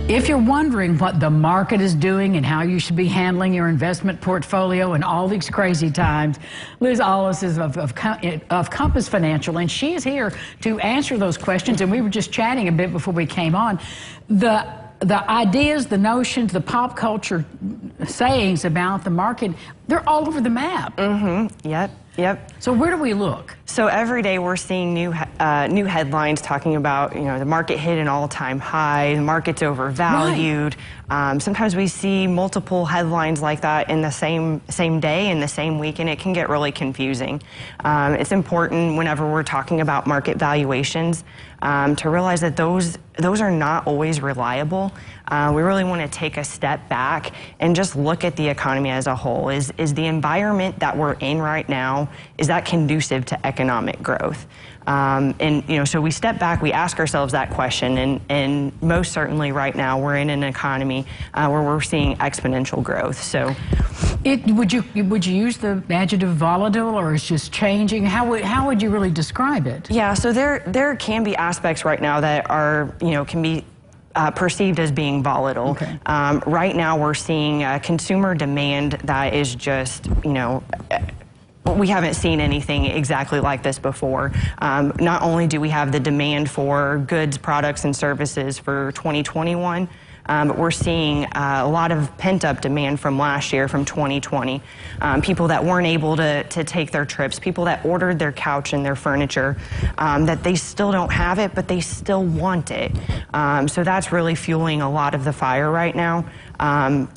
If you're wondering what the market is doing and how you should be handling your investment portfolio in all these crazy times, Liz Allis is of Compass Financial, and she is here to answer those questions. And we were just chatting a bit before we came on. The ideas, the notions, the pop culture sayings about the market, they're all over the map. Yep. So where do we look? So every day we're seeing new headlines talking about, the market hit an all-time high, the market's overvalued. Right. Sometimes we see multiple headlines like that in the same day, in the same week, and it can get really confusing. It's important whenever we're talking about market valuations to realize that those are not always reliable. We really want to take a step back and just look at the economy as a whole. Is the environment that we're in right now, is that conducive to economic growth? So we step back, we ask ourselves that question, and most certainly right now we're in an economy where we're seeing exponential growth. So, would you use the adjective volatile, or it's just changing? How would you really describe it? Yeah, so there can be aspects right now that are can be perceived as being volatile. Okay. Right now we're seeing consumer demand that is just we haven't seen anything exactly like this before. Not only do we have the demand for goods, products, and services for 2021, but we're seeing a lot of pent-up demand from last year, from 2020. People that weren't able to take their trips, people that ordered their couch and their furniture, that they still don't have it, but they still want it. So that's really fueling a lot of the fire right now. Add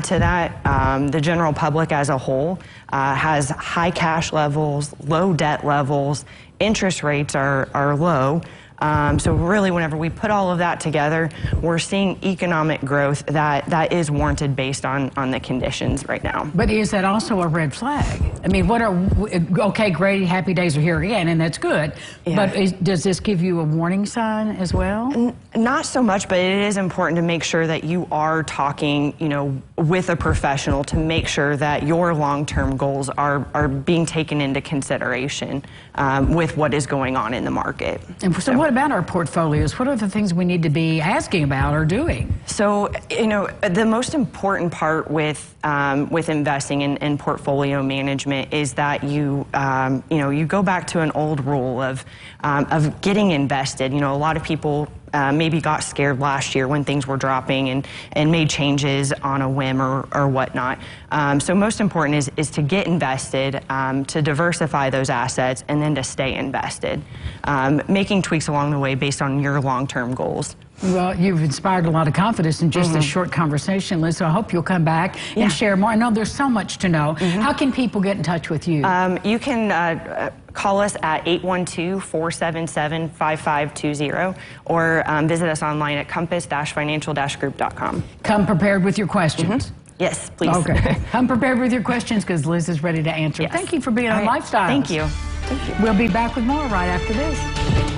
to that, the general public as a whole has high cash levels, low debt levels, interest rates are low. So really, whenever we put all of that together, we're seeing economic growth that is warranted based on the conditions right now. But is that also a red flag? I mean, okay, great, happy days are here again, and that's good. Yeah. But does this give you a warning sign as well? Not so much, but it is important to make sure that you are talking, with a professional to make sure that your long-term goals are being taken into consideration with what is going on in the market. And so what about our portfolios? What are the things we need to be asking about or doing? So, the most important part with investing in portfolio management is that you go back to an old rule of getting invested. A lot of people maybe got scared last year when things were dropping and made changes on a whim or whatnot. So most important is to get invested, to diversify those assets, and then to stay invested, making tweaks along the way based on your long-term goals. Well, you've inspired a lot of confidence in just this short conversation, Liz, so I hope you'll come back and share more. I know there's so much to know. How can people get in touch with you? You can call us at 812-477-5520 or visit us online at compass-financial-group.com. Come prepared with your questions. Yes, please. Okay. Come prepared with your questions because Liz is ready to answer. Yes. Thank you for being on Lifestyles. Thank you. We'll be back with more right after this.